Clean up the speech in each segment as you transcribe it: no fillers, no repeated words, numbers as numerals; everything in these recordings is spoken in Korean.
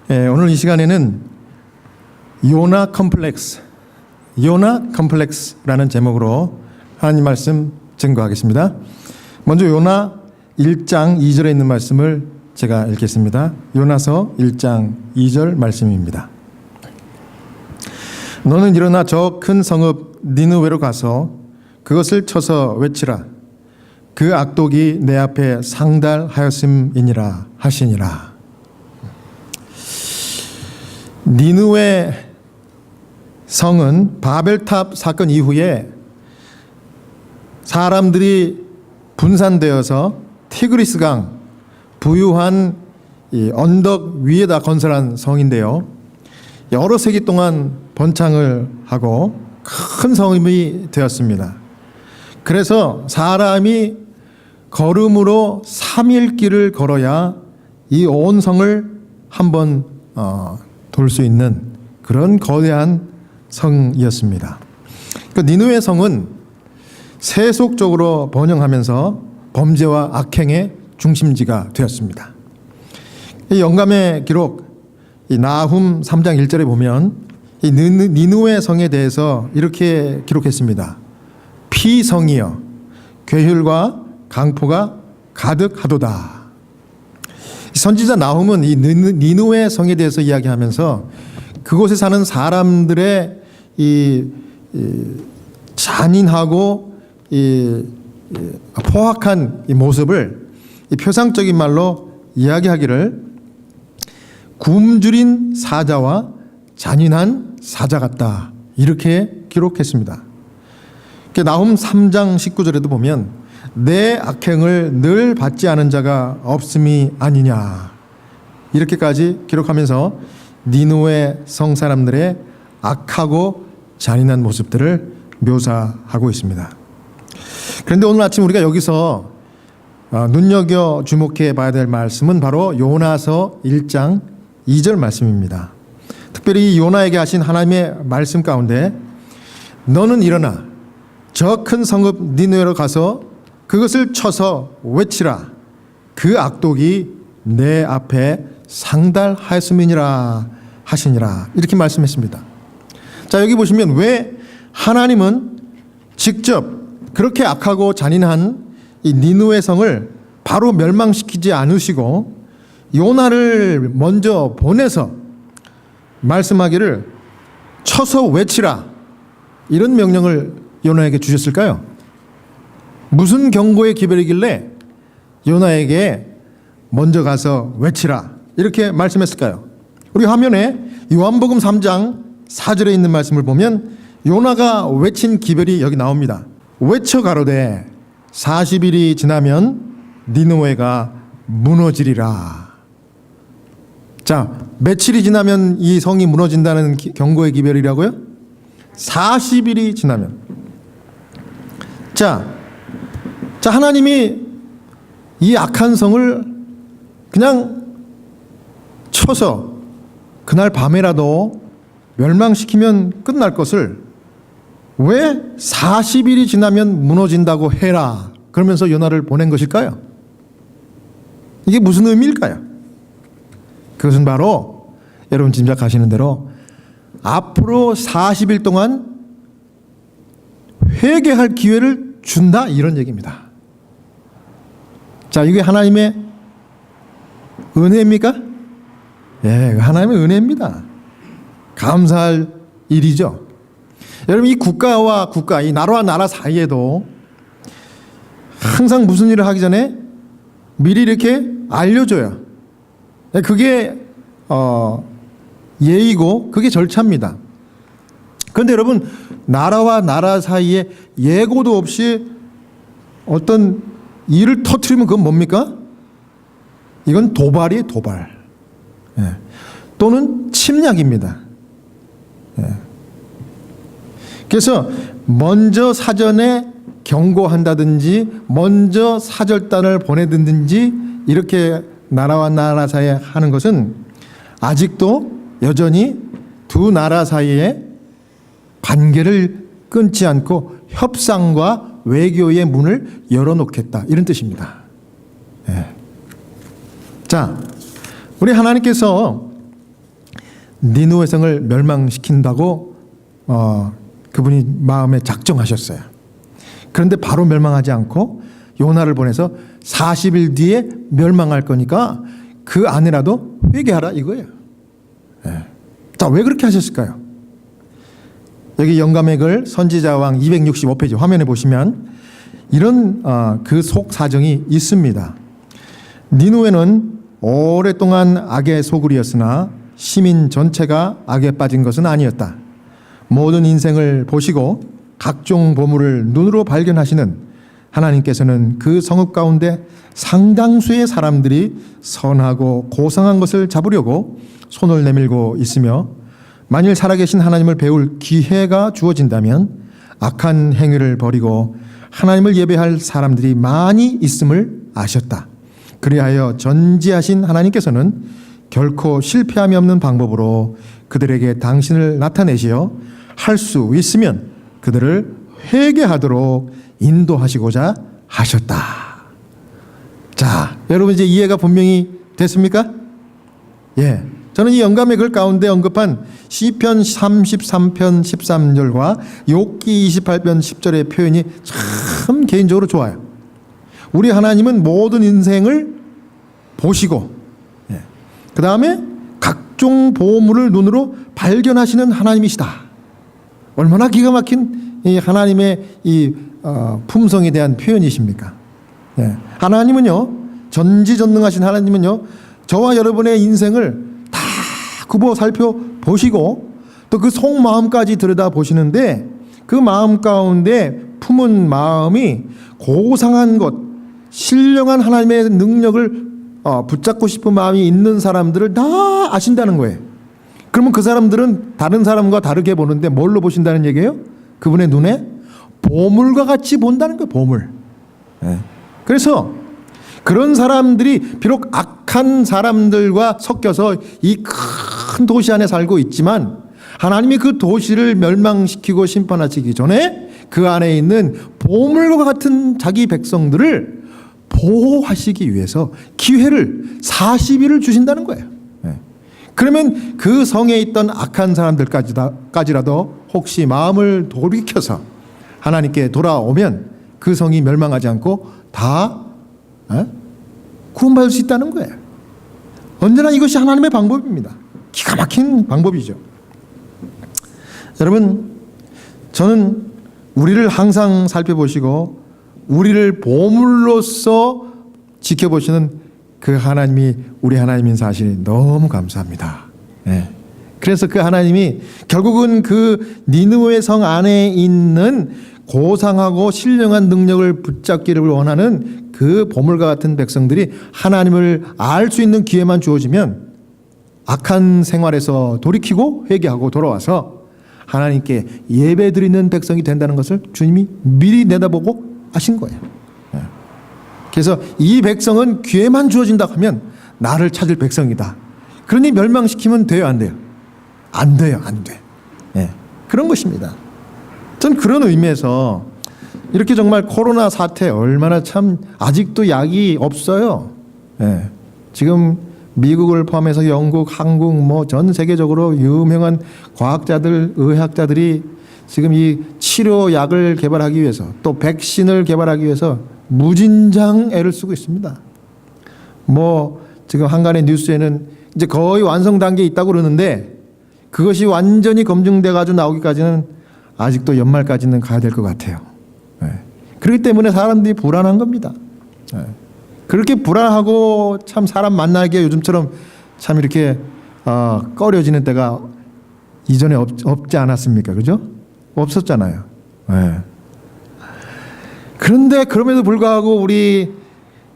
오늘 이 시간에는 요나 컴플렉스라는 제목으로 하나님 말씀 증거하겠습니다. 먼저 요나 1장 2절에 있는 말씀을 제가 읽겠습니다. 요나서 1장 2절 말씀입니다. 너는 일어나 저 큰 성읍 니느웨로 가서 그것을 쳐서 외치라. 그 악독이 내 앞에 상달하였음이니라 하시니라. 니느웨 성은 바벨탑 사건 이후에 사람들이 분산되어서 티그리스 강 부유한 이 언덕 위에다 건설한 성인데요. 여러 세기 동안 번창을 하고 큰 성이 되었습니다. 그래서 사람이 걸음으로 3일 길을 걸어야 이 온 성을 한번 돌 수 있는 그런 거대한 성이었습니다. 그 니느웨 성은 세속적으로 번영하면서 범죄와 악행의 중심지가 되었습니다. 이 영감의 기록, 이 나훔 3장 1절에 보면 이 니느웨 성에 대해서 이렇게 기록했습니다. 피성이여 괴혈과 강포가 가득하도다. 선지자 나훔은 이 니느웨 성에 대해서 이야기하면서 그곳에 사는 사람들의 이 잔인하고 포악한 이 모습을 이 표상적인 말로 이야기하기를 굶주린 사자와 잔인한 사자 같다, 이렇게 기록했습니다. 나훔 3장 19절에도 보면 내 악행을 늘 받지 않은 자가 없음이 아니냐, 이렇게까지 기록하면서 니느웨 성 사람들의 악하고 잔인한 모습들을 묘사하고 있습니다. 그런데 오늘 아침 우리가 여기서 눈여겨 주목해 봐야 될 말씀은 바로 요나서 1장 2절 말씀입니다. 특별히 이 요나에게 하신 하나님의 말씀 가운데 너는 일어나 저 큰 성읍 니느웨로 가서 그것을 쳐서 외치라. 그 악독이 내 앞에 상달하였음이니라 하시니라, 이렇게 말씀했습니다. 자, 여기 보시면 왜 하나님은 직접 그렇게 악하고 잔인한 이 니느웨 성을 바로 멸망시키지 않으시고 요나를 먼저 보내서 말씀하기를 쳐서 외치라, 이런 명령을 요나에게 주셨을까요? 무슨 경고의 기별이길래 요나에게 먼저 가서 외치라, 이렇게 말씀했을까요? 우리 화면에 요한복음 3장 4절에 있는 말씀을 보면 요나가 외친 기별이 여기 나옵니다. 외쳐 가로되 40일이 지나면 니느웨가 무너지리라. 자, 며칠이 지나면 이 성이 무너진다는 경고의 기별이라고요? 40일이 지나면. 자, 하나님이 이 악한 성을 그냥 쳐서 그날 밤에라도 멸망시키면 끝날 것을 왜 40일이 지나면 무너진다고 해라, 그러면서 요나를 보낸 것일까요? 이게 무슨 의미일까요? 그것은 바로 여러분 짐작하시는 대로 앞으로 40일 동안 회개할 기회를 준다, 이런 얘기입니다. 자, 이게 하나님의 은혜입니까? 예, 하나님의 은혜입니다. 감사할 일이죠. 여러분, 이 국가와 국가, 이 나라와 나라 사이에도 항상 무슨 일을 하기 전에 미리 이렇게 알려줘요. 그게 예의고 그게 절차입니다. 그런데 여러분, 나라와 나라 사이에 예고도 없이 어떤 일을 터뜨리면 그건 뭡니까? 이건 도발이에요, 도발. 예. 또는 침략입니다. 예. 그래서 먼저 사전에 경고한다든지 먼저 사절단을 보내든지 이렇게 나라와 나라 사이에 하는 것은 아직도 여전히 두 나라 사이에 관계를 끊지 않고 협상과 외교의 문을 열어놓겠다, 이런 뜻입니다. 예. 자, 우리 하나님께서 니느웨 성을 멸망시킨다고 그분이 마음에 작정하셨어요. 그런데 바로 멸망하지 않고 요나를 보내서 40일 뒤에 멸망할 거니까 그 안에라도 회개하라 이거예요. 자, 왜 그렇게 하셨을까요? 여기 영감의 글 선지자왕 265페이지 화면에 보시면 이런 그 속 사정이 있습니다. 니느웨는 오랫동안 악의 소굴이었으나 시민 전체가 악에 빠진 것은 아니었다. 모든 인생을 보시고 각종 보물을 눈으로 발견하시는 하나님께서는 그 성읍 가운데 상당수의 사람들이 선하고 고상한 것을 잡으려고 손을 내밀고 있으며 만일 살아계신 하나님을 배울 기회가 주어진다면 악한 행위를 버리고 하나님을 예배할 사람들이 많이 있음을 아셨다. 그리하여 전지하신 하나님께서는 결코 실패함이 없는 방법으로 그들에게 당신을 나타내시어 할 수 있으면 그들을 회개하도록 인도하시고자 하셨다. 자, 여러분 이제 이해가 분명히 됐습니까? 예. 저는 이 영감의 글 가운데 언급한 시편 33편 13절과 욥기 28편 10절의 표현이 참 개인적으로 좋아요. 우리 하나님은 모든 인생을 보시고 그 다음에 각종 보물을 눈으로 발견하시는 하나님이시다. 얼마나 기가 막힌 이 하나님의 이 품성에 대한 표현이십니까? 하나님은요, 전지전능하신 하나님은요, 저와 여러분의 인생을 다 굽어 살펴보시고 또 그 속마음까지 들여다보시는데 그 마음 가운데 품은 마음이 고상한 것, 신령한 하나님의 능력을 붙잡고 싶은 마음이 있는 사람들을 다 아신다는 거예요. 그러면 그 사람들은 다른 사람과 다르게 보는데 뭘로 보신다는 얘기예요? 그분의 눈에 보물과 같이 본다는 거예요. 보물. 그래서 그런 사람들이 비록 악한 사람들과 섞여서 이 큰 도시 안에 살고 있지만 하나님이 그 도시를 멸망시키고 심판하시기 전에 그 안에 있는 보물과 같은 자기 백성들을 보호하시기 위해서 기회를 40일을 주신다는 거예요. 그러면 그 성에 있던 악한 사람들까지라도 혹시 마음을 돌이켜서 하나님께 돌아오면 그 성이 멸망하지 않고 다 구원받을 수 있다는 거예요. 언제나 이것이 하나님의 방법입니다. 기가 막힌 방법이죠. 여러분, 저는 우리를 항상 살펴보시고 우리를 보물로서 지켜보시는 그 하나님이 우리 하나님인 사실이 너무 감사합니다. 그래서 그 하나님이 결국은 그 니느웨 성 안에 있는 고상하고 신령한 능력을 붙잡기를 원하는 그 보물과 같은 백성들이 하나님을 알 수 있는 기회만 주어지면 악한 생활에서 돌이키고 회개하고 돌아와서 하나님께 예배드리는 백성이 된다는 것을 주님이 미리 내다보고 아신 거예요. 그래서 이 백성은 기회만 주어진다 하면 나를 찾을 백성이다. 그러니 멸망시키면 돼요, 안 돼요? 안 돼요, 안 돼. 그런 것입니다. 전 그런 의미에서 이렇게 정말 코로나 사태 얼마나 참 아직도 약이 없어요. 지금 미국을 포함해서 영국, 한국 뭐 전 세계적으로 유명한 과학자들, 의학자들이 지금 이 치료약을 개발하기 위해서 또 백신을 개발하기 위해서 무진장 애를 쓰고 있습니다. 뭐 지금 한간의 뉴스에는 이제 거의 완성 단계에 있다고 그러는데 그것이 완전히 검증돼 가지고 나오기까지는 아직도 연말까지는 가야 될 것 같아요. 그렇기 때문에 사람들이 불안한 겁니다. 그렇게 불안하고 참 사람 만나기에 요즘처럼 참 이렇게 꺼려지는 때가 이전에 없지 않았습니까? 그죠? 없었잖아요. 그런데 그럼에도 불구하고 우리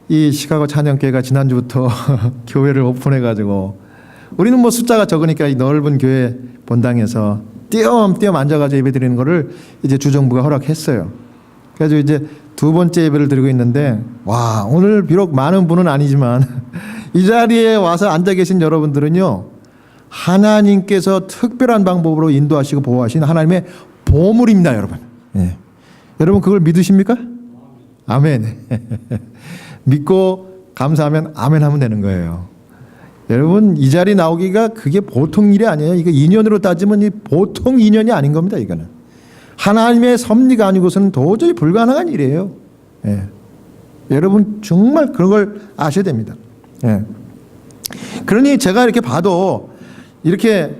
이 시카고 찬양교회가 지난주부터 교회를 오픈해가지고 우리는 뭐 숫자가 적으니까 이 넓은 교회 본당에서 띄엄띄엄 앉아가지고 예배 드리는 거를 이제 주정부가 허락했어요. 그래서 이제 두 번째 예배를 드리고 있는데 와, 오늘 비록 많은 분은 아니지만 이 자리에 와서 앉아 계신 여러분들은요, 하나님께서 특별한 방법으로 인도하시고 보호하신 하나님의 보물입니다, 여러분. 여러분 그걸 믿으십니까? 아멘. 믿고 감사하면 아멘 하면 되는 거예요. 여러분 이 자리 나오기가 그게 보통 일이 아니에요. 이거 인연으로 따지면 이 보통 인연이 아닌 겁니다. 이거는 하나님의 섭리가 아니고서는 도저히 불가능한 일이에요. 예. 여러분 정말 그런 걸 아셔야 됩니다. 예. 그러니 제가 이렇게 봐도 이렇게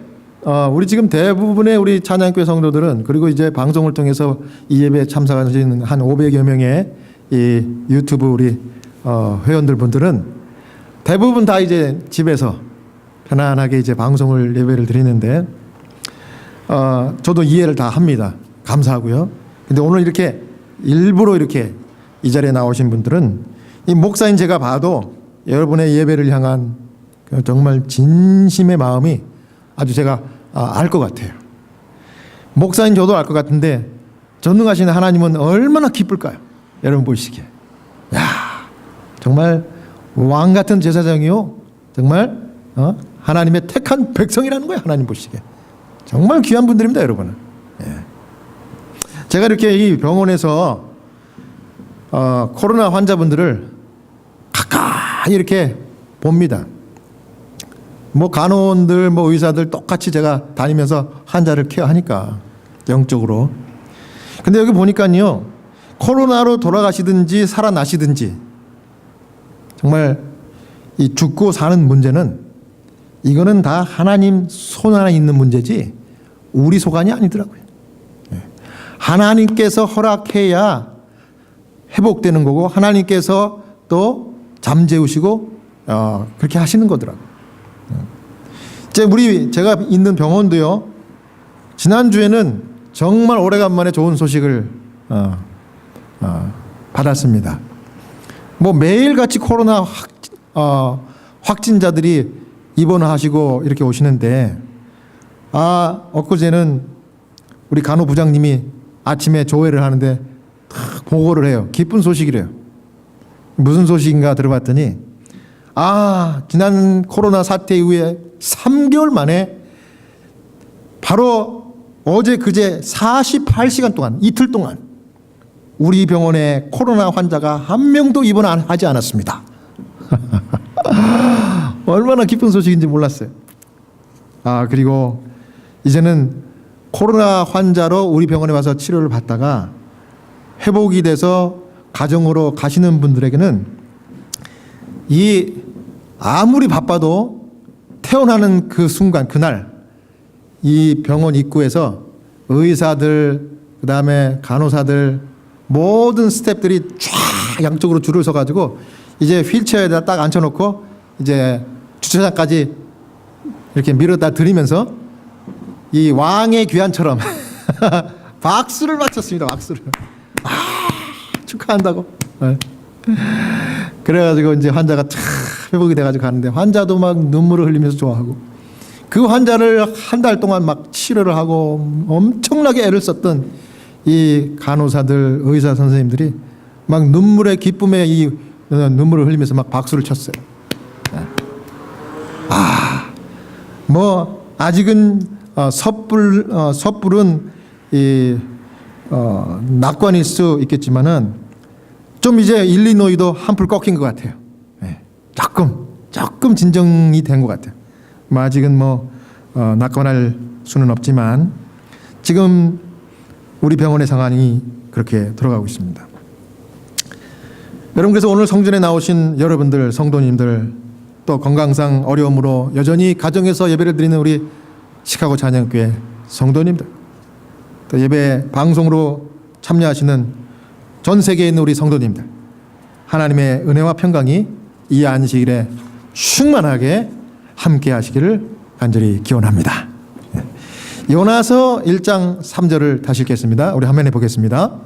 우리 지금 대부분의 우리 찬양교회 성도들은 그리고 이제 방송을 통해서 이 예배에 참석하시는 한 500여 명의 이 유튜브 우리 회원들 분들은 대부분 다 이제 집에서 편안하게 이제 방송을 예배를 드리는데 저도 이해를 다 합니다. 감사하고요. 근데 오늘 이렇게 일부러 이렇게 이 자리에 나오신 분들은 이 목사인 제가 봐도 여러분의 예배를 향한 정말 진심의 마음이 아주 제가 알 것 같아요. 목사인 저도 알 것 같은데 전능하신 하나님은 얼마나 기쁠까요? 여러분 보시기에. 야, 정말 왕 같은 제사장이요. 정말 하나님의 택한 백성이라는 거예요. 하나님 보시기에. 정말 귀한 분들입니다, 여러분은. 예. 제가 이렇게 이 병원에서 코로나 환자분들을 가까이 이렇게 봅니다. 뭐 간호원들, 뭐 의사들 똑같이 제가 다니면서 환자를 케어하니까 영적으로. 근데 여기 보니까요, 코로나로 돌아가시든지 살아나시든지 정말 이 죽고 사는 문제는 이거는 다 하나님 손 안에 있는 문제지 우리 소관이 아니더라고요. 하나님께서 허락해야 회복되는 거고 하나님께서 또 잠재우시고 그렇게 하시는 거더라고요. 이제 제가 있는 병원도요. 지난주에는 정말 오래간만에 좋은 소식을 받았습니다. 뭐 매일같이 코로나 확진자들이 입원하시고 이렇게 오시는데 엊그제는 우리 간호부장님이 아침에 조회를 하는데 보고를 해요. 기쁜 소식이래요. 무슨 소식인가 들어봤더니 지난 코로나 사태 이후에 3개월 만에 바로 어제 그제 48시간 동안 이틀 동안 우리 병원에 코로나 환자가 한 명도 입원하지 않았습니다. 얼마나 기쁜 소식인지 몰랐어요. 그리고 이제는 코로나 환자로 우리 병원에 와서 치료를 받다가 회복이 돼서 가정으로 가시는 분들에게는 아무리 바빠도 태어나는 그 순간 그날 이 병원 입구에서 의사들 그다음에 간호사들 모든 스태프들이 쫙 양쪽으로 줄을 서가지고 이제 휠체어에다 딱 앉혀놓고 이제 주차장까지 이렇게 밀어다 드리면서 이 왕의 귀환처럼 박수를 맞췄습니다. 박수를. 축하한다고. 그래가지고 이제 환자가 쫙 회복이 돼가지고 가는데 환자도 막 눈물을 흘리면서 좋아하고 그 환자를 한 달 동안 막 치료를 하고 엄청나게 애를 썼던 이 간호사들 의사 선생님들이 막 눈물의 기쁨에 이 눈물을 흘리면서 막 박수를 쳤어요. 뭐 아직은 섣불은 낙관일 수 있겠지만은 좀 이제 일리노이도 한풀 꺾인 것 같아요. 조금 진정이 된 것 같아요. 뭐 아직은 낙관할 수는 없지만 지금 우리 병원의 상황이 그렇게 돌아가고 있습니다. 여러분, 그래서 오늘 성전에 나오신 여러분들, 성도님들, 또 건강상 어려움으로 여전히 가정에서 예배를 드리는 우리 시카고 찬양교회 성도님들, 또 예배 방송으로 참여하시는 전 세계에 있는 우리 성도님들, 하나님의 은혜와 평강이 이 안식일에 충만하게 함께 하시기를 간절히 기원합니다. 요나서 1장 3절을 다시 읽겠습니다. 우리 화면에 보겠습니다.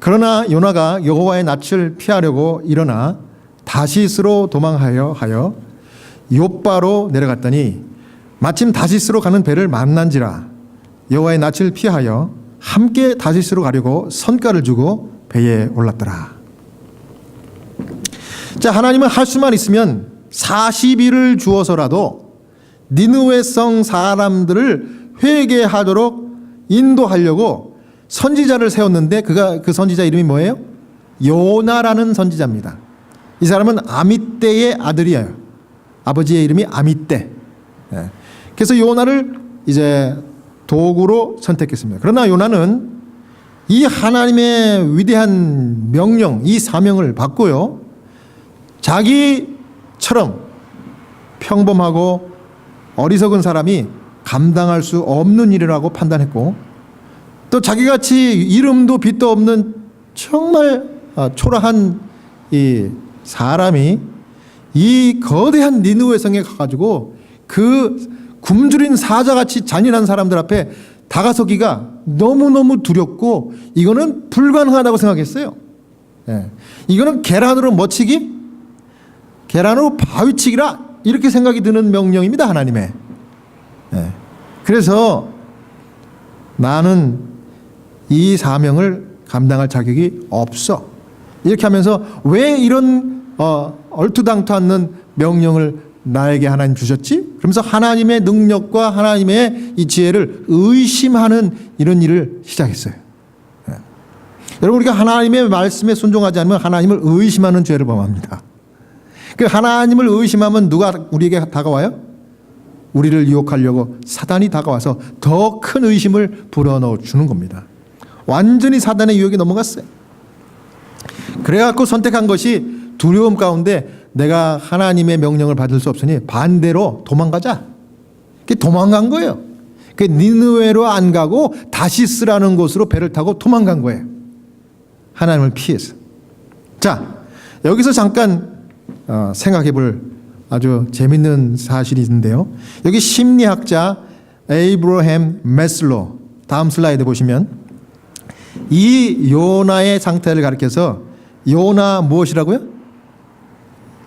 그러나 요나가 여호와의 낯을 피하려고 일어나 다시스로 도망하여 욥바로 내려갔더니 마침 다시스로 가는 배를 만난지라 여호와의 낯을 피하여 함께 다시스로 가려고 선가를 주고 배에 올랐더라. 자, 하나님은 할 수만 있으면 40일을 주어서라도 니느웨 성 사람들을 회개하도록 인도하려고 선지자를 세웠는데 그 선지자 이름이 뭐예요? 요나라는 선지자입니다. 이 사람은 아미떼의 아들이에요. 아버지의 이름이 아미떼. 예. 그래서 요나를 이제 도구로 선택했습니다. 그러나 요나는 이 하나님의 위대한 명령, 이 사명을 받고요, 자기처럼 평범하고 어리석은 사람이 감당할 수 없는 일이라고 판단했고, 또 자기같이 이름도 빛도 없는 정말 초라한 이 사람이 이 거대한 니느웨 성에 가가지고 그 굶주린 사자같이 잔인한 사람들 앞에 다가서기가 너무너무 두렵고 이거는 불가능하다고 생각했어요. 예. 이거는 계란으로 뭐치기? 계란으로 바위치기라, 이렇게 생각이 드는 명령입니다, 하나님의. 예. 그래서 나는 이 사명을 감당할 자격이 없어, 이렇게 하면서 왜 이런 얼토당토 않는 명령을 나에게 하나님 주셨지? 그러면서 하나님의 능력과 하나님의 이 지혜를 의심하는 이런 일을 시작했어요. 예. 여러분, 우리가 하나님의 말씀에 순종하지 않으면 하나님을 의심하는 죄를 범합니다. 그 하나님을 의심하면 누가 우리에게 다가와요? 우리를 유혹하려고 사단이 다가와서 더 큰 의심을 불어넣어 주는 겁니다. 완전히 사단의 유혹에 넘어갔어요. 그래갖고 선택한 것이 두려움 가운데 내가 하나님의 명령을 받을 수 없으니 반대로 도망가자. 그게 도망간 거예요. 그 니느웨로 안 가고 다시스라는 곳으로 배를 타고 도망간 거예요. 하나님을 피해서. 자, 여기서 잠깐 생각해 볼 아주 재밌는 사실이 있는데요. 여기 심리학자 에이브러햄 메슬로, 다음 슬라이드 보시면 이 요나의 상태를 가리켜서 요나 무엇이라고요?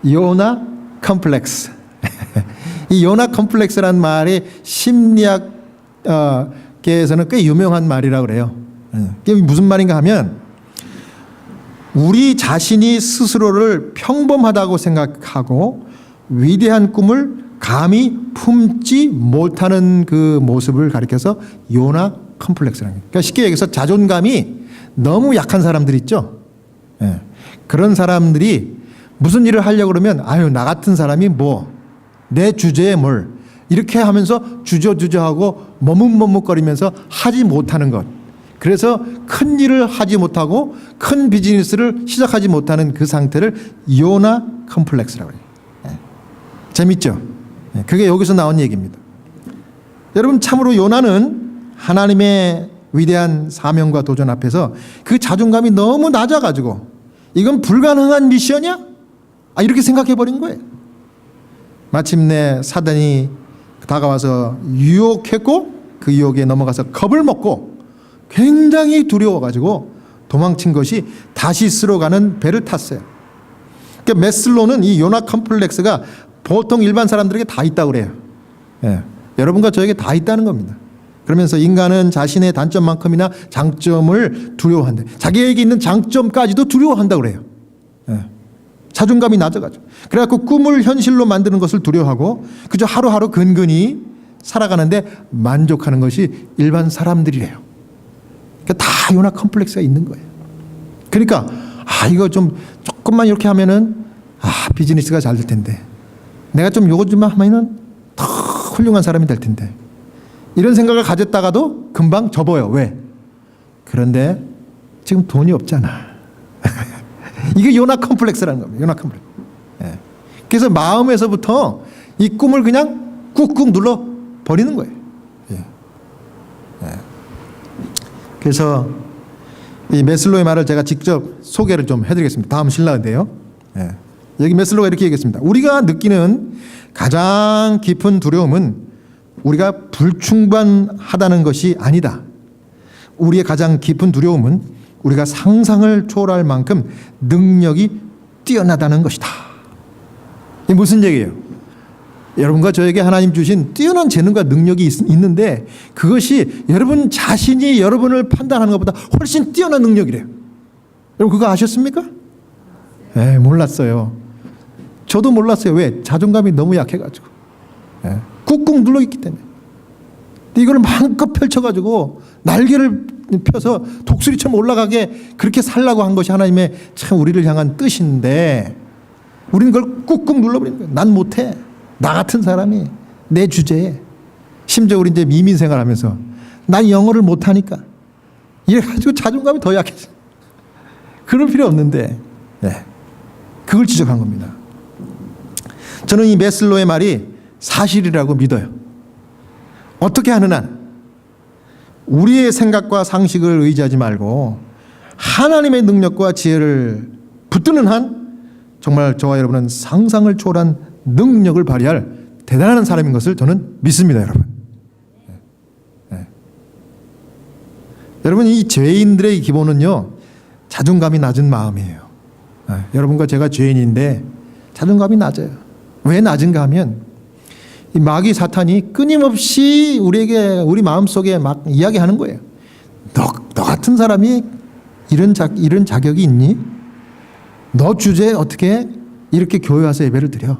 요나 컴플렉스. 이 요나 컴플렉스라는 말이 심리학계에서는 꽤 유명한 말이라고 그래요. 이게 무슨 말인가 하면 우리 자신이 스스로를 평범하다고 생각하고 위대한 꿈을 감히 품지 못하는 그 모습을 가리켜서 요나 컴플렉스라는 거예요. 그러니까 쉽게 얘기해서 자존감이 너무 약한 사람들 있죠. 예. 그런 사람들이 무슨 일을 하려고 그러면 아유, 나 같은 사람이 뭐 내 주제에 뭘 이렇게 하면서 주저주저하고 머뭇머뭇거리면서 하지 못하는 것. 그래서 큰 일을 하지 못하고 큰 비즈니스를 시작하지 못하는 그 상태를 요나 컴플렉스라고 해요. 예. 재밌죠? 예. 그게 여기서 나온 얘기입니다. 여러분, 참으로 요나는 하나님의 위대한 사명과 도전 앞에서 그 자존감이 너무 낮아가지고 이건 불가능한 미션이야? 이렇게 생각해버린 거예요. 마침내 사단이 다가와서 유혹했고 그 유혹에 넘어가서 겁을 먹고 굉장히 두려워가지고 도망친 것이 다시스로 가는 배를 탔어요. 그러니까 메슬로는 이 요나 컴플렉스가 보통 일반 사람들에게 다 있다고 그래요. 예. 여러분과 저에게 다 있다는 겁니다. 그러면서 인간은 자신의 단점만큼이나 장점을 두려워한다. 자기에게 있는 장점까지도 두려워한다고 그래요. 예. 자존감이 낮아가지고. 그래갖고 꿈을 현실로 만드는 것을 두려워하고 그저 하루하루 근근히 살아가는데 만족하는 것이 일반 사람들이래요. 그러니까 다 요나 컴플렉스가 있는 거예요. 그러니까 이거 좀 조금만 이렇게 하면은 비즈니스가 잘 될 텐데, 내가 좀 요거 좀 하면은 더 훌륭한 사람이 될 텐데, 이런 생각을 가졌다가도 금방 접어요. 왜? 그런데 지금 돈이 없잖아. 이게 요나 컴플렉스라는 겁니다. 요나 컴플렉스. 예. 그래서 마음에서부터 이 꿈을 그냥 꾹꾹 눌러 버리는 거예요. 예. 예. 그래서 이 메슬로의 말을 제가 직접 소개를 좀 해드리겠습니다. 다음 신라인데요. 예. 여기 메슬로가 이렇게 얘기했습니다. 우리가 느끼는 가장 깊은 두려움은 우리가 불충분하다는 것이 아니다. 우리의 가장 깊은 두려움은 우리가 상상을 초월할 만큼 능력이 뛰어나다는 것이다. 이게 무슨 얘기예요? 여러분과 저에게 하나님 주신 뛰어난 재능과 능력이 있는데 그것이 여러분 자신이 여러분을 판단하는 것보다 훨씬 뛰어난 능력이래요. 여러분 그거 아셨습니까? 네, 몰랐어요. 저도 몰랐어요. 왜? 자존감이 너무 약해가지고. 네. 꾹꾹 눌러있기 때문에. 근데 이걸 마음껏 펼쳐가지고 날개를 펴서 독수리처럼 올라가게 그렇게 살라고 한 것이 하나님의 참 우리를 향한 뜻인데 우리는 그걸 꾹꾹 눌러버리는 거예요. 난 못해. 나 같은 사람이 내 주제에, 심지어 우리 이제 이민 생활하면서 난 영어를 못하니까 이래가지고 자존감이 더 약해져. 그럴 필요 없는데, 네. 그걸 지적한 겁니다. 저는 이 메슬로의 말이 사실이라고 믿어요. 어떻게 하는 한 우리의 생각과 상식을 의지하지 말고 하나님의 능력과 지혜를 붙드는 한 정말 저와 여러분은 상상을 초월한 능력을 발휘할 대단한 사람인 것을 저는 믿습니다, 여러분. 네. 여러분, 이 죄인들의 기본은요, 자존감이 낮은 마음이에요. 네. 여러분과 제가 죄인인데 자존감이 낮아요. 왜 낮은가 하면 이 마귀 사탄이 끊임없이 우리에게, 우리 마음속에 막 이야기하는 거예요. 너 같은 사람이 이런 자격이 있니? 너 주제에 어떻게 이렇게 교회 와서 예배를 드려?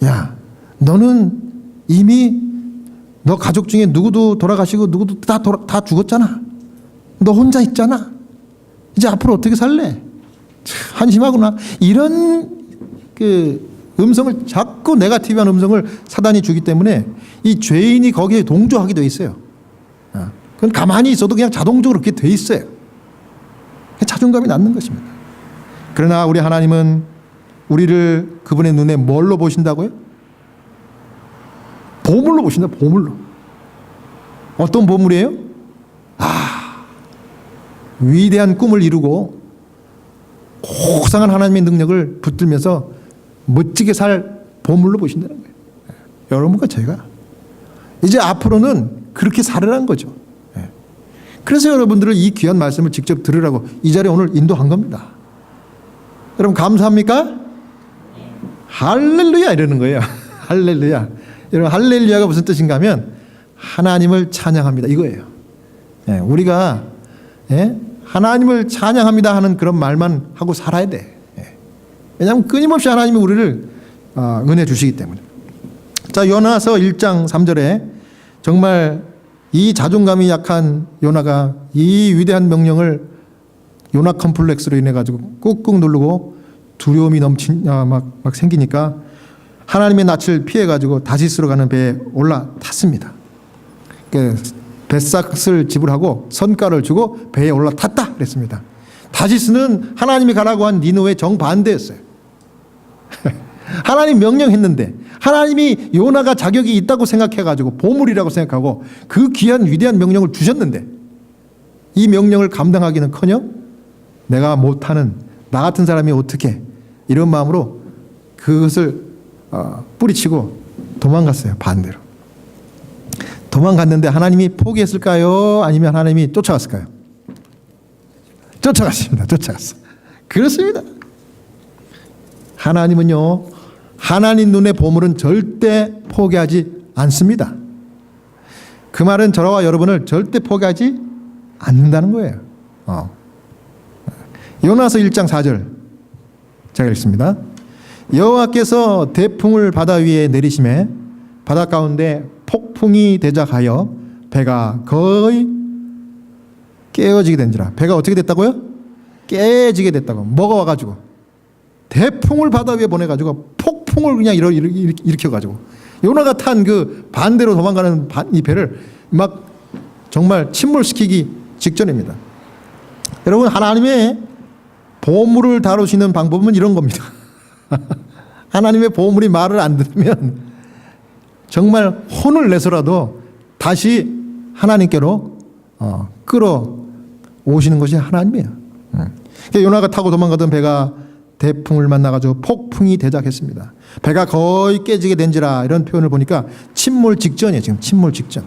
야, 너는 이미 너 가족 중에 누구도 돌아가시고 누구도 다 죽었잖아. 너 혼자 있잖아. 이제 앞으로 어떻게 살래? 한심하구나. 이런 그 음성을, 자꾸 네거티브한 음성을 사단이 주기 때문에 이 죄인이 거기에 동조하게 돼 있어요. 그건 가만히 있어도 그냥 자동적으로 그렇게 돼 있어요. 자존감이 낮는 것입니다. 그러나 우리 하나님은 우리를 그분의 눈에 뭘로 보신다고요? 보물로 보신다. 보물로. 어떤 보물이에요? 위대한 꿈을 이루고 고상한 하나님의 능력을 붙들면서 멋지게 살 보물로 보신다는 거예요. 여러분과 제가 이제 앞으로는 그렇게 살으라는 거죠. 그래서 여러분들을 이 귀한 말씀을 직접 들으라고 이 자리에 오늘 인도한 겁니다. 여러분 감사합니까? 할렐루야 이러는 거예요. 할렐루야. 여러분 할렐루야가 무슨 뜻인가 하면 하나님을 찬양합니다 이거예요. 우리가 하나님을 찬양합니다 하는 그런 말만 하고 살아야 돼. 왜냐하면 끊임없이 하나님이 우리를 은혜 주시기 때문에. 자, 요나서 1장 3절에 정말 이 자존감이 약한 요나가 이 위대한 명령을 요나 컴플렉스로 인해 가지고 꾹꾹 누르고 두려움이 막 생기니까 하나님의 낯을 피해 가지고 다시스로 가는 배에 올라탔습니다. 뱃삭을 지불하고 선가를 주고 배에 올라탔다 그랬습니다. 다시스는 하나님이 가라고 한 니느웨 정반대였어요. 하나님 명령했는데 하나님이 요나가 자격이 있다고 생각해가지고 보물이라고 생각하고 그 귀한 위대한 명령을 주셨는데 이 명령을 감당하기는커녕 내가 못하는 나 같은 사람이 어떻게 이런 마음으로 그것을 뿌리치고 도망갔어요. 반대로 도망갔는데 하나님이 포기했을까요? 아니면 하나님이 쫓아갔을까요? 쫓아갔습니다. 쫓아갔어. 그렇습니다. 하나님은요, 하나님 눈의 보물은 절대 포기하지 않습니다. 그 말은 저와 여러분을 절대 포기하지 않는다는 거예요. 요나서 1장 4절 제가 읽습니다. 여호와께서 대풍을 바다 위에 내리심에 바다 가운데 폭풍이 대작하여 배가 거의 깨어지게 된지라. 배가 어떻게 됐다고요? 깨지게 됐다고. 뭐가 와가지고 대풍을 바다 위에 보내가지고 폭풍을 그냥 일으켜가지고 요나가 탄 그 반대로 도망가는 이 배를 막 정말 침몰시키기 직전입니다. 여러분 하나님의 보물을 다루시는 방법은 이런 겁니다. 하나님의 보물이 말을 안 들으면 정말 혼을 내서라도 다시 하나님께로 끌어오시는 것이 하나님이에요. 그러니까 요나가 타고 도망가던 배가 대풍을 만나가지고 폭풍이 대작했습니다. 배가 거의 깨지게 된지라 이런 표현을 보니까 침몰 직전이에요. 지금 침몰 직전.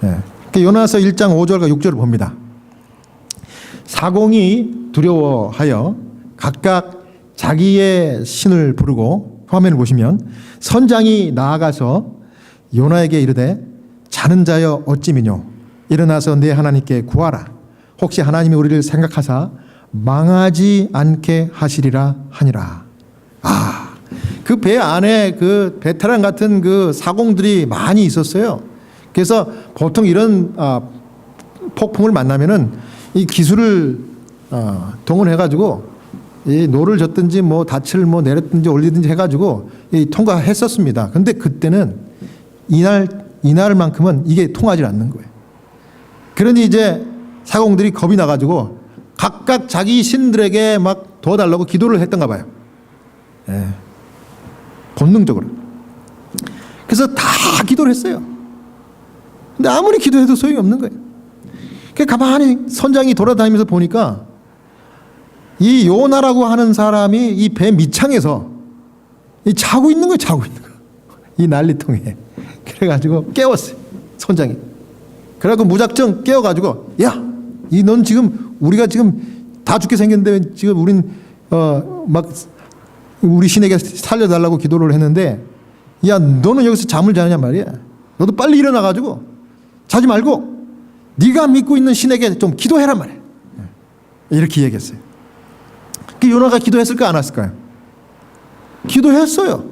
그러니까 요나서 1장 5절과 6절을 봅니다. 사공이 두려워하여 각각 자기의 신을 부르고 화면을 보시면 선장이 나아가서 요나에게 이르되 자는 자여 어찌미뇨 일어나서 내 하나님께 구하라. 혹시 하나님이 우리를 생각하사 망하지 않게 하시리라 하니라. 그 배 안에 그 베테랑 같은 그 사공들이 많이 있었어요. 그래서 보통 이런 폭풍을 만나면은 이 기술을 동원해가지고 이 노를 젓든지 뭐 닻을 뭐 내렸든지 올리든지 해가지고 통과했었습니다. 근데 그때는 이날만큼은 이게 통하지 않는 거예요. 그러니 이제 사공들이 겁이 나가지고 각각 자기 신들에게 막 도와달라고 기도를 했던가 봐요. 예. 본능적으로. 그래서 다 기도를 했어요. 근데 아무리 기도해도 소용이 없는 거예요. 가만히 선장이 돌아다니면서 보니까 이 요나라고 하는 사람이 이 배 밑창에서 자고 있는 거예요. 자고 있는 거. 이 난리통에. 그래가지고 깨웠어요. 선장이. 그래갖고 무작정 깨워가지고 야, 넌 지금 우리가 지금 다 죽게 생겼는데 지금 우린 막 우리 신에게 살려달라고 기도를 했는데 야, 너는 여기서 잠을 자느냐 말이야. 너도 빨리 일어나가지고 자지 말고 네가 믿고 있는 신에게 좀 기도해란 말이야. 이렇게 얘기했어요. 그 요나가 기도했을까 안 했을까요? 기도했어요.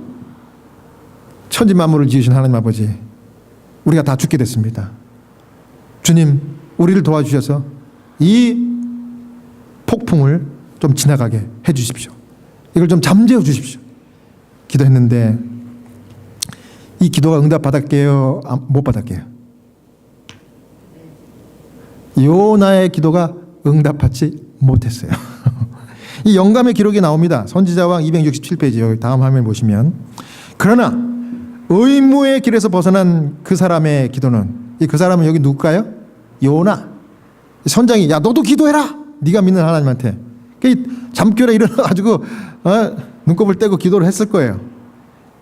천지 만물을 지으신 하나님 아버지, 우리가 다 죽게 됐습니다. 주님, 우리를 도와주셔서 이 폭풍을 좀 지나가게 해 주십시오. 이걸 좀 잠재워 주십시오. 기도했는데 이 기도가 응답받았게요? 못 받았게요? 요나의 기도가 응답받지 못했어요. 이 영감의 기록이 나옵니다. 선지자왕 267페이지 여기 다음 화면에 보시면, 그러나 의무의 길에서 벗어난 그 사람의 기도는, 그 사람은 여기 누굴까요? 요나. 선장이 야, 너도 기도해라. 네가 믿는 하나님한테. 잠결에 일어나가지고 눈곱을 떼고 기도를 했을 거예요.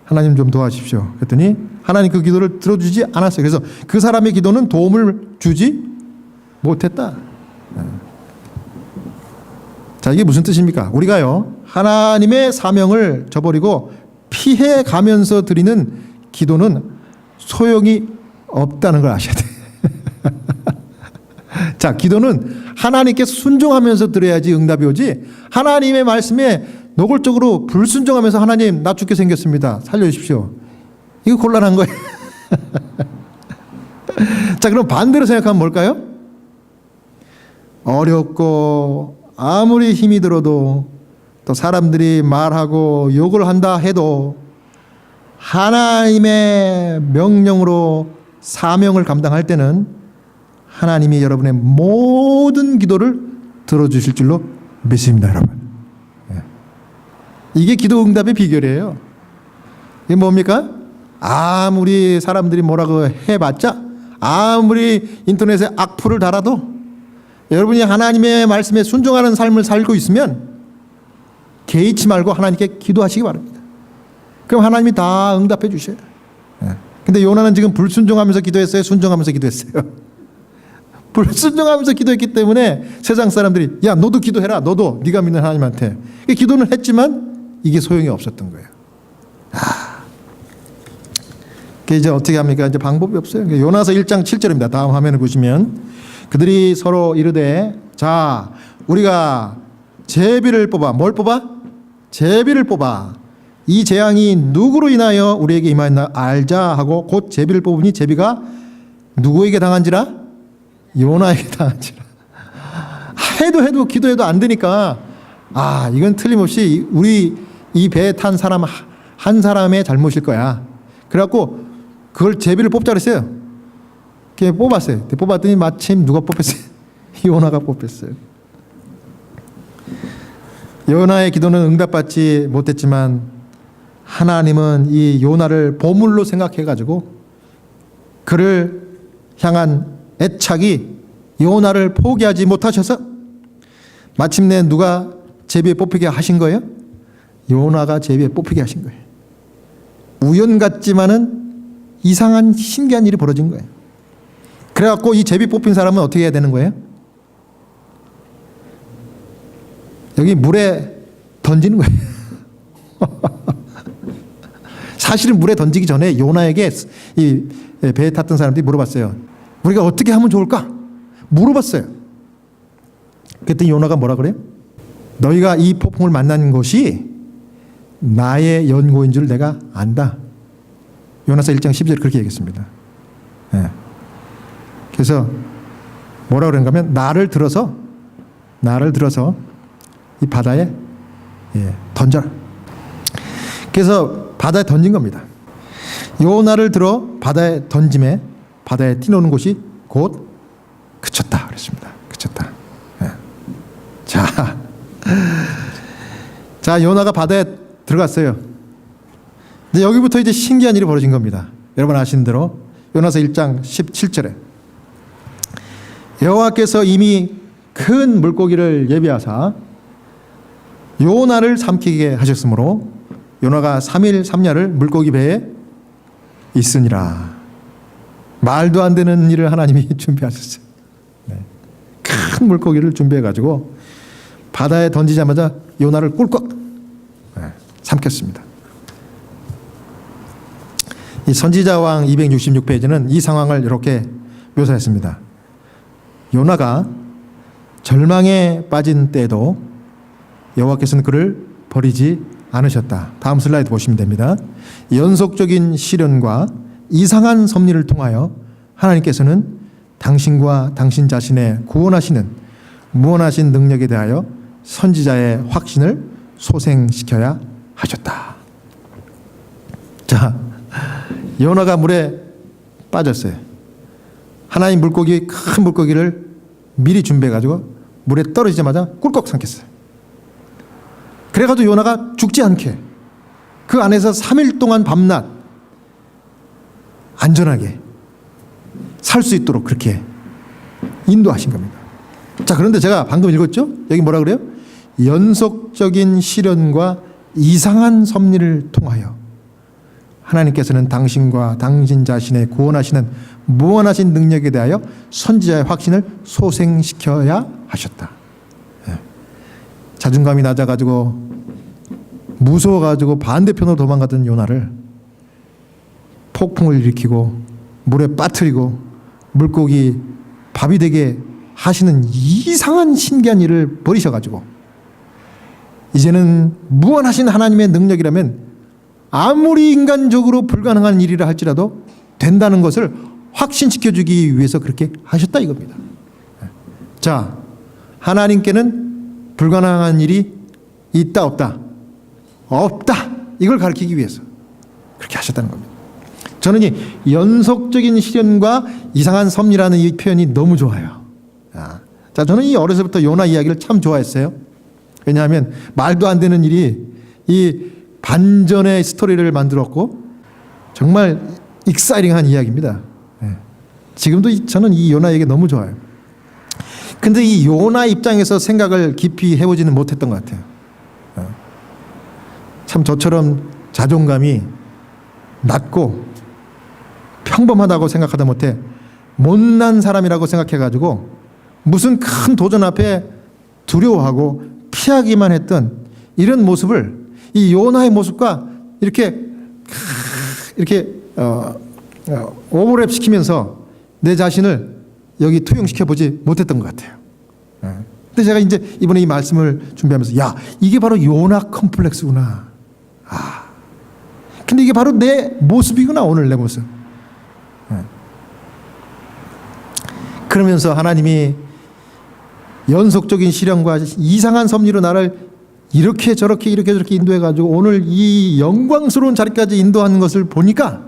하나님 좀 도와주십시오. 그랬더니 하나님 그 기도를 들어주지 않았어요. 그래서 그 사람의 기도는 도움을 주지 못했다. 자, 이게 무슨 뜻입니까? 우리가요, 하나님의 사명을 저버리고 피해 가면서 드리는 기도는 소용이 없다는 걸 아셔야 돼요. 자, 기도는 하나님께 순종하면서 드려야지 응답이 오지, 하나님의 말씀에 노골적으로 불순종하면서 하나님 나 죽게 생겼습니다, 살려주십시오, 이거 곤란한 거예요. 자, 그럼 반대로 생각하면 뭘까요? 어렵고 아무리 힘이 들어도 또 사람들이 말하고 욕을 한다 해도 하나님의 명령으로 사명을 감당할 때는 하나님이 여러분의 모든 기도를 들어주실 줄로 믿습니다, 여러분. 이게 기도 응답의 비결이에요. 이게 뭡니까? 아무리 사람들이 뭐라고 해봤자, 아무리 인터넷에 악플을 달아도 여러분이 하나님의 말씀에 순종하는 삶을 살고 있으면 개의치 말고 하나님께 기도하시기 바랍니다. 그럼 하나님이 다 응답해 주셔요. 근데 요나는 지금 불순종하면서 기도했어요? 순종하면서 기도했어요? 불순종하면서 기도했기 때문에 세상 사람들이 야, 너도 기도해라. 너도 네가 믿는 하나님한테. 기도는 했지만 이게 소용이 없었던 거예요. 이제 어떻게 합니까? 이제 방법이 없어요. 요나서 1장 7절입니다. 다음 화면을 보시면, 그들이 서로 이르되 자, 우리가 제비를 뽑아. 뭘 뽑아? 제비를 뽑아. 이 재앙이 누구로 인하여 우리에게 임하였나 알자 하고 곧 제비를 뽑으니 제비가 누구에게 당한지라? 요나에게 당한지라. 해도 기도해도 안 되니까 이건 틀림없이 우리 이 배에 탄 사람 한 사람의 잘못일 거야. 그래갖고 그걸 제비를 뽑자 그랬어요. 뽑았어요. 뽑았더니 마침 누가 뽑혔어요? 요나가 뽑혔어요. 요나의 기도는 응답받지 못했지만 하나님은 이 요나를 보물로 생각해가지고 그를 향한 애착이 요나를 포기하지 못하셔서 마침내 누가 제비에 뽑히게 하신 거예요? 요나가 제비에 뽑히게 하신 거예요. 우연 같지만은 이상한 신기한 일이 벌어진 거예요. 그래갖고 이 제비 뽑힌 사람은 어떻게 해야 되는 거예요? 여기 물에 던지는 거예요. 사실은 물에 던지기 전에 요나에게 이 배에 탔던 사람들이 물어봤어요. 우리가 어떻게 하면 좋을까? 물어봤어요. 그랬더니 요나가 뭐라 그래요? 너희가 이 폭풍을 만난 것이 나의 연고인 줄 내가 안다. 요나서 1장 12절 그렇게 얘기했습니다. 그래서 뭐라 그런가 하면 나를 들어서 이 바다에 던져라. 그래서 바다에 던진 겁니다. 요나를 들어 바다에 던짐에 바다에 뛰노는 곳이 곧 그쳤다 그랬습니다. 그쳤다. 자, 요나가 바다에 들어갔어요. 근데 여기부터 이제 신기한 일이 벌어진 겁니다. 여러분 아시는 대로 요나서 1장 17절에 여호와께서 이미 큰 물고기를 예비하사 요나를 삼키게 하셨으므로 요나가 3일 3야를 물고기 배에 있으니라. 말도 안 되는 일을 하나님이 준비하셨어요. 큰 물고기를 준비해가지고 바다에 던지자마자 요나를 꿀꺽 삼켰습니다. 이 선지자왕 266페이지는 이 상황을 이렇게 묘사했습니다. 요나가 절망에 빠진 때에도 여호와께서는 그를 버리지 않으셨다. 다음 슬라이드 보시면 됩니다. 연속적인 시련과 이상한 섭리를 통하여 하나님께서는 당신과 당신 자신의 구원하시는 무한하신 능력에 대하여 선지자의 확신을 소생시켜야 하셨다. 자, 요나가 물에 빠졌어요. 하나님 물고기, 큰 물고기를 미리 준비해가지고 물에 떨어지자마자 꿀꺽 삼켰어요. 그래가지고 요나가 죽지 않게 그 안에서 3일 동안 밤낮 안전하게 살 수 있도록 그렇게 인도하신 겁니다. 자, 그런데 제가 방금 읽었죠? 여기 뭐라 그래요? 연속적인 시련과 이상한 섭리를 통하여 하나님께서는 당신과 당신 자신의 구원하시는 무한하신 능력에 대하여 선지자의 확신을 소생시켜야 하셨다. 자존감이 낮아가지고 무서워가지고 반대편으로 도망가던 요나를 폭풍을 일으키고 물에 빠뜨리고 물고기 밥이 되게 하시는 이상한 신기한 일을 벌이셔가지고 이제는 무한하신 하나님의 능력이라면 아무리 인간적으로 불가능한 일이라 할지라도 된다는 것을 확신시켜주기 위해서 그렇게 하셨다 이겁니다. 자, 하나님께는 불가능한 일이 있다 없다? 없다. 이걸 가르치기 위해서 그렇게 하셨다는 겁니다. 저는 이 연속적인 시련과 이상한 섭리라는 이 표현이 너무 좋아요. 자, 저는 이 어려서부터 요나 이야기를 참 좋아했어요. 왜냐하면 말도 안 되는 일이 이 반전의 스토리를 만들었고 정말 익사이링한 이야기입니다. 지금도 저는 이 요나 얘기 너무 좋아요. 근데 이 요나 입장에서 생각을 깊이 해보지는 못했던 것 같아요. 참 저처럼 자존감이 낮고 평범하다고 생각하다 못해 못난 사람이라고 생각해가지고 무슨 큰 도전 앞에 두려워하고 피하기만 했던 이런 모습을 이 요나의 모습과 이렇게 오버랩 시키면서 내 자신을 여기 투영시켜 보지 못했던 것 같아요. 근데 제가 이제 이번에 이 말씀을 준비하면서 야, 이게 바로 요나 컴플렉스구나. 근데 이게 바로 내 모습이구나, 오늘 내 모습. 그러면서 하나님이 연속적인 시련과 이상한 섭리로 나를 이렇게 저렇게 인도해가지고 오늘 이 영광스러운 자리까지 인도하는 것을 보니까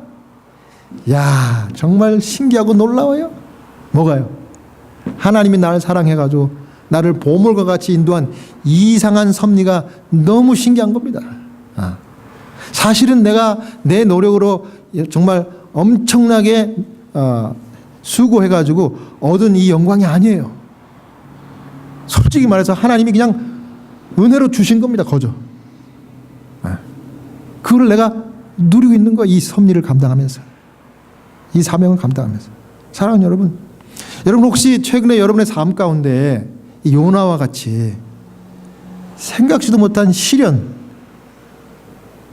야, 정말 신기하고 놀라워요. 뭐가요? 하나님이 나를 사랑해가지고 나를 보물과 같이 인도한 이상한 섭리가 너무 신기한 겁니다. 사실은 내가 내 노력으로 정말 엄청나게 수고해가지고 얻은 이 영광이 아니에요. 솔직히 말해서 하나님이 그냥 은혜로 주신 겁니다. 거저. 그걸 내가 누리고 있는 거야. 이 섭리를 감당하면서, 이 사명을 감당하면서. 사랑하는 여러분, 여러분 혹시 최근에 여러분의 삶 가운데 이 요나와 같이 생각지도 못한 시련,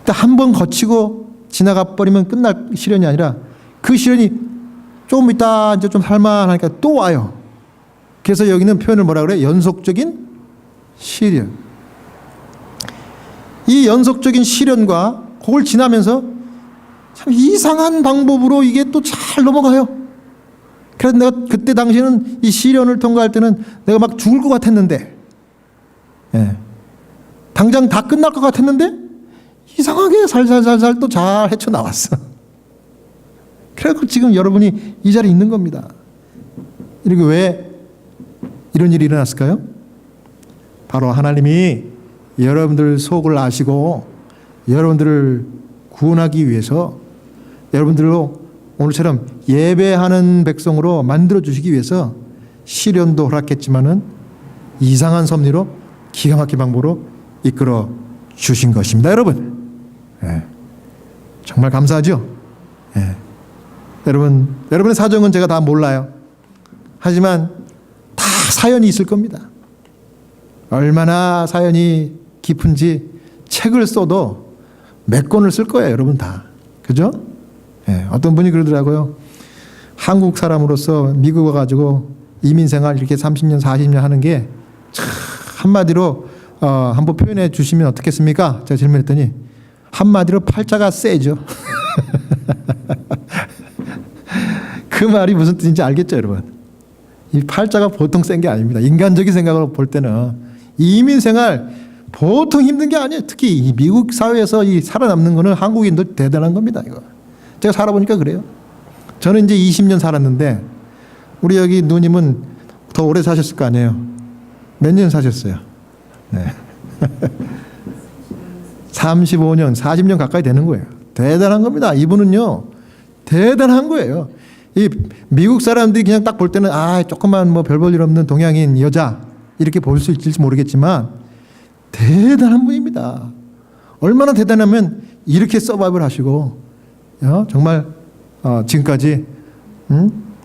한 번 거치고 지나가 버리면 끝날 시련이 아니라 그 시련이 조금 있다 이제 좀 살만하니까 또 와요. 그래서 여기는 표현을 뭐라 그래요? 연속적인 시련. 이 연속적인 시련과 그걸 지나면서 참 이상한 방법으로 이게 또 잘 넘어가요. 그래서 내가 그때 당시에는 이 시련을 통과할 때는 내가 막 죽을 것 같았는데, 당장 다 끝날 것 같았는데 이상하게 살살살살 또 잘 헤쳐나왔어. 그래서 지금 여러분이 이 자리에 있는 겁니다. 이렇게 왜 이런 일이 일어났을까요? 바로 하나님이 여러분들 속을 아시고 여러분들을 구원하기 위해서 여러분들로 오늘처럼 예배하는 백성으로 만들어 주시기 위해서 시련도 허락했지만은 이상한 섭리로 기가 막힌 방법으로 이끌어 주신 것입니다. 여러분, 정말 감사하죠? 여러분의 사정은 제가 다 몰라요. 하지만 다 사연이 있을 겁니다. 얼마나 사연이 깊은지 책을 써도 몇 권을 쓸 거예요, 여러분 다. 그죠? 어떤 분이 그러더라고요. 한국 사람으로서 미국 와가지고 이민생활 이렇게 30년, 40년 하는 게 참 한마디로 한번 표현해 주시면 어떻겠습니까? 제가 질문했더니 한마디로 팔자가 세죠. 그 말이 무슨 뜻인지 알겠죠, 여러분? 이 팔자가 보통 센 게 아닙니다. 인간적인 생각으로 볼 때는 이민생활 보통 힘든 게 아니에요. 특히 이 미국 사회에서 이 살아남는 거는 한국인들 대단한 겁니다. 이거 제가 살아보니까 그래요. 저는 이제 20년 살았는데 우리 여기 누님은 더 오래 사셨을 거 아니에요. 몇 년 사셨어요? 네. 35년, 40년 가까이 되는 거예요. 대단한 겁니다. 이분은요, 대단한 거예요. 이 미국 사람들이 그냥 딱 볼 때는 조금만 뭐 별 볼 일 없는 동양인 여자 이렇게 볼 수 있을지 모르겠지만 대단한 분입니다. 얼마나 대단하면 이렇게 서바이벌 하시고 정말 지금까지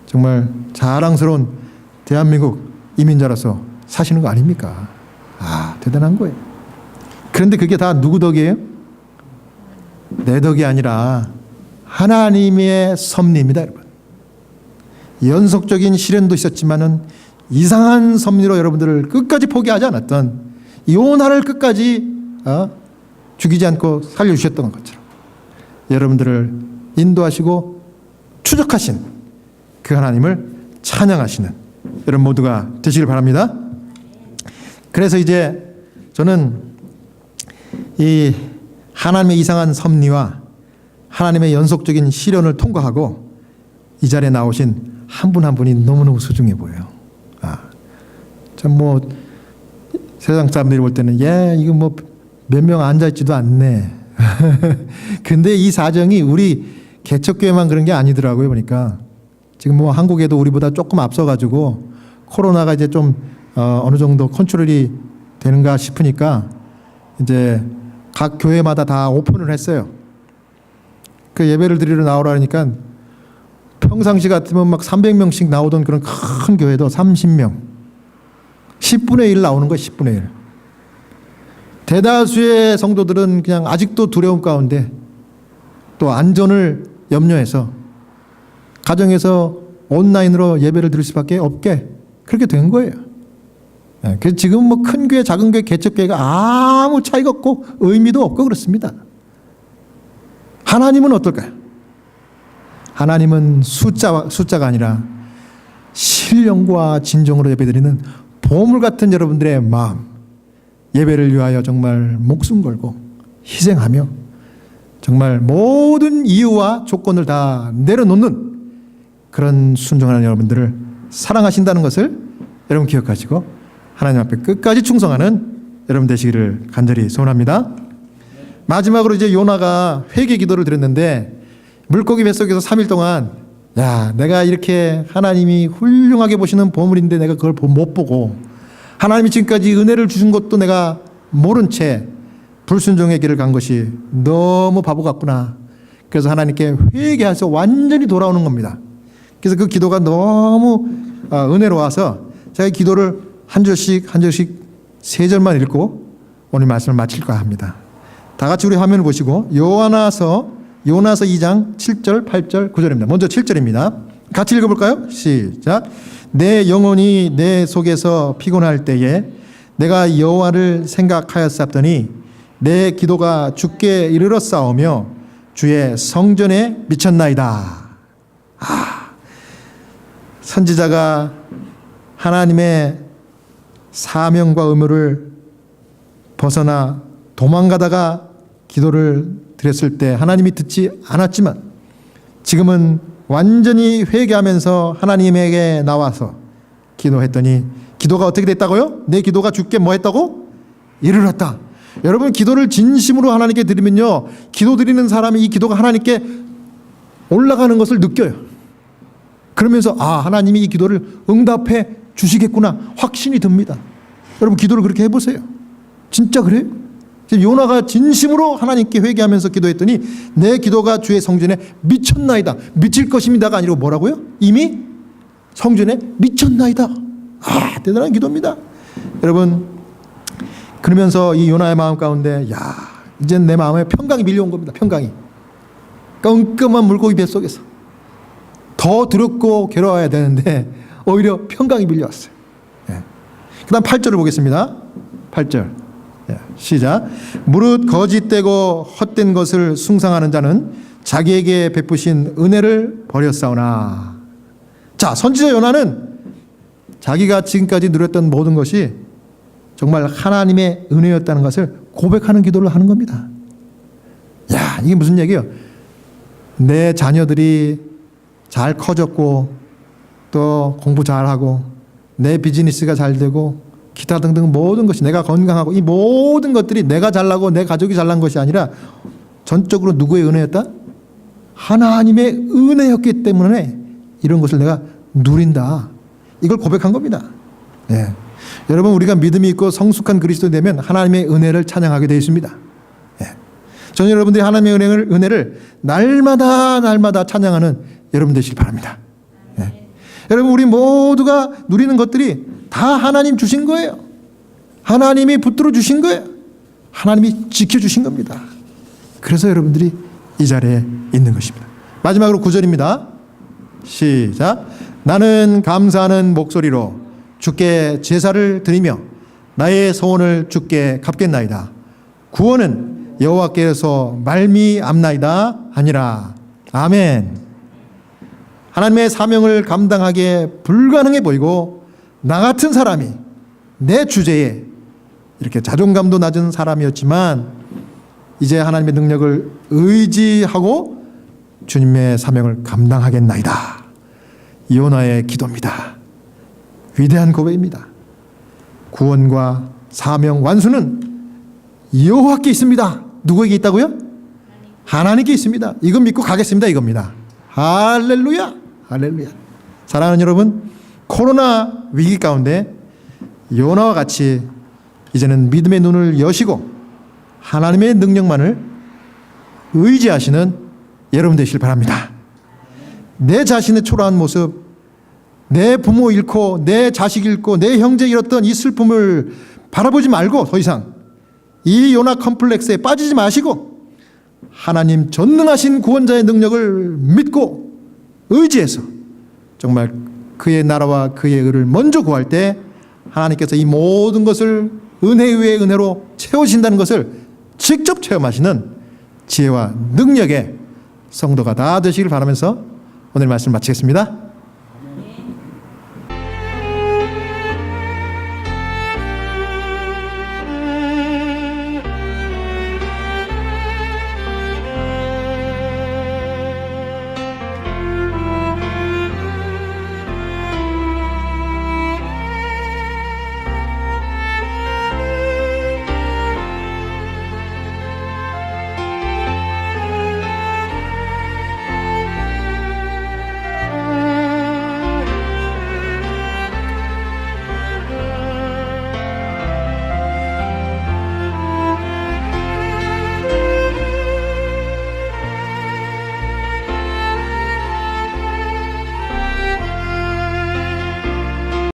정말 자랑스러운 대한민국 이민자로서 사시는 거 아닙니까? 대단한 거예요. 그런데 그게 다 누구 덕이에요? 내 덕이 아니라 하나님의 섭리입니다, 여러분. 연속적인 시련도 있었지만은 이상한 섭리로 여러분들을 끝까지 포기하지 않았던 요나를 끝까지 죽이지 않고 살려주셨던 것처럼 여러분들을 인도하시고 추적하신 그 하나님을 찬양하시는 여러분 모두가 되시길 바랍니다. 그래서 이제 저는 이 하나님의 이상한 섭리와 하나님의 연속적인 시련을 통과하고 이 자리에 나오신 한 분 한 분이 너무너무 소중해 보여요. 참 뭐 세상 사람들이 볼 때는 이거 뭐 몇 명 앉아있지도 않네. 근데 이 사정이 우리 개척교회만 그런 게 아니더라고요. 보니까 지금 뭐 한국에도 우리보다 조금 앞서가지고 코로나가 이제 좀 어느 정도 컨트롤이 되는가 싶으니까 이제 각 교회마다 다 오픈을 했어요. 그 예배를 드리러 나오라니까 평상시 같으면 막 300명씩 나오던 그런 큰 교회도 30명, 10분의 1 나오는 거예요. 10분의 1. 대다수의 성도들은 그냥 아직도 두려움 가운데 또 안전을 염려해서 가정에서 온라인으로 예배를 드릴 수밖에 없게 그렇게 된 거예요. 그래서 지금 뭐 큰 교회, 작은 교회, 개척교회가 아무 차이가 없고 의미도 없고 그렇습니다. 하나님은 어떨까요? 하나님은 숫자가 아니라 신령과 진정으로 예배드리는 보물 같은 여러분들의 마음, 예배를 위하여 정말 목숨 걸고 희생하며 정말 모든 이유와 조건을 다 내려놓는 그런 순종하는 여러분들을 사랑하신다는 것을 여러분 기억하시고 하나님 앞에 끝까지 충성하는 여러분 되시기를 간절히 소원합니다. 마지막으로 이제 요나가 회개 기도를 드렸는데 물고기 뱃속에서 3일 동안 내가 이렇게 하나님이 훌륭하게 보시는 보물인데 내가 그걸 못 보고 하나님이 지금까지 은혜를 주신 것도 내가 모른 채 불순종의 길을 간 것이 너무 바보 같구나. 그래서 하나님께 회개해서 완전히 돌아오는 겁니다. 그래서 그 기도가 너무 은혜로워서 제가 기도를 한 절씩 한 절씩 3절만 읽고 오늘 말씀을 마칠까 합니다. 다 같이 우리 화면을 보시고 요나서 2장 7절, 8절, 9절입니다. 먼저 7절입니다. 같이 읽어볼까요? 시작. 내 영혼이 내 속에서 피곤할 때에 내가 여호와를 생각하였사더니 내 기도가 주께 이르렀사오며 주의 성전에 미쳤나이다. 선지자가 하나님의 사명과 의무를 벗어나 도망가다가 기도를 드렸을 때 하나님이 듣지 않았지만 지금은 완전히 회개하면서 하나님에게 나와서 기도했더니 기도가 어떻게 됐다고요? 내 기도가 주께 뭐 했다고? 이르렀다. 여러분, 기도를 진심으로 하나님께 드리면요, 기도 드리는 사람이 이 기도가 하나님께 올라가는 것을 느껴요. 그러면서 하나님이 이 기도를 응답해 주시겠구나 확신이 듭니다. 여러분, 기도를 그렇게 해보세요. 진짜 그래요? 요나가 진심으로 하나님께 회개하면서 기도했더니 내 기도가 주의 성전에 미쳤나이다. 미칠 것입니다가 아니고 뭐라고요? 이미 성전에 미쳤나이다. 대단한 기도입니다. 여러분, 그러면서 이 요나의 마음 가운데 이제 내 마음에 평강이 밀려온 겁니다. 평강이. 끔끔한 물고기 뱃속에서 더 두렵고 괴로워야 되는데 오히려 평강이 밀려왔어요. 그 다음 8절을 보겠습니다. 8절 시작. 무릇 거짓되고 헛된 것을 숭상하는 자는 자기에게 베푸신 은혜를 버렸사오나. 자, 선지자 요나는 자기가 지금까지 누렸던 모든 것이 정말 하나님의 은혜였다는 것을 고백하는 기도를 하는 겁니다. 이게 무슨 얘기예요? 내 자녀들이 잘 커졌고 또 공부 잘하고 내 비즈니스가 잘 되고 기타 등등 모든 것이, 내가 건강하고, 이 모든 것들이 내가 잘나고 내 가족이 잘난 것이 아니라 전적으로 누구의 은혜였다? 하나님의 은혜였기 때문에 이런 것을 내가 누린다. 이걸 고백한 겁니다. 여러분, 우리가 믿음이 있고 성숙한 그리스도 되면 하나님의 은혜를 찬양하게 되어 있습니다. 저는 여러분들이 하나님의 은혜를 날마다 찬양하는 여러분 되시길 바랍니다. 여러분, 우리 모두가 누리는 것들이 다 하나님 주신 거예요. 하나님이 붙들어 주신 거예요. 하나님이 지켜주신 겁니다. 그래서 여러분들이 이 자리에 있는 것입니다. 마지막으로 9절입니다. 시작. 나는 감사하는 목소리로 주께 제사를 드리며 나의 소원을 주께 갚겠나이다. 구원은 여호와께서 말미암나이다 하니라. 아멘. 하나님의 사명을 감당하기에 불가능해 보이고 나 같은 사람이 내 주제에 이렇게 자존감도 낮은 사람이었지만 이제 하나님의 능력을 의지하고 주님의 사명을 감당하겠나이다. 요나의 기도입니다. 위대한 고백입니다. 구원과 사명 완수는 여호와께 있습니다. 누구에게 있다고요? 하나님께 있습니다. 이건 믿고 가겠습니다. 이겁니다. 할렐루야. 할렐루야. 사랑하는 여러분, 코로나 위기 가운데 요나와 같이 이제는 믿음의 눈을 여시고 하나님의 능력만을 의지하시는 여러분 되시길 바랍니다. 내 자신의 초라한 모습, 내 부모 잃고 내 자식 잃고 내 형제 잃었던 이 슬픔을 바라보지 말고 더 이상 이 요나 컴플렉스에 빠지지 마시고 하나님 전능하신 구원자의 능력을 믿고 의지해서 정말 그의 나라와 그의 의를 먼저 구할 때 하나님께서 이 모든 것을 은혜 위에 은혜로 채우신다는 것을 직접 체험하시는 지혜와 능력의 성도가 다 되시길 바라면서 오늘 말씀 마치겠습니다.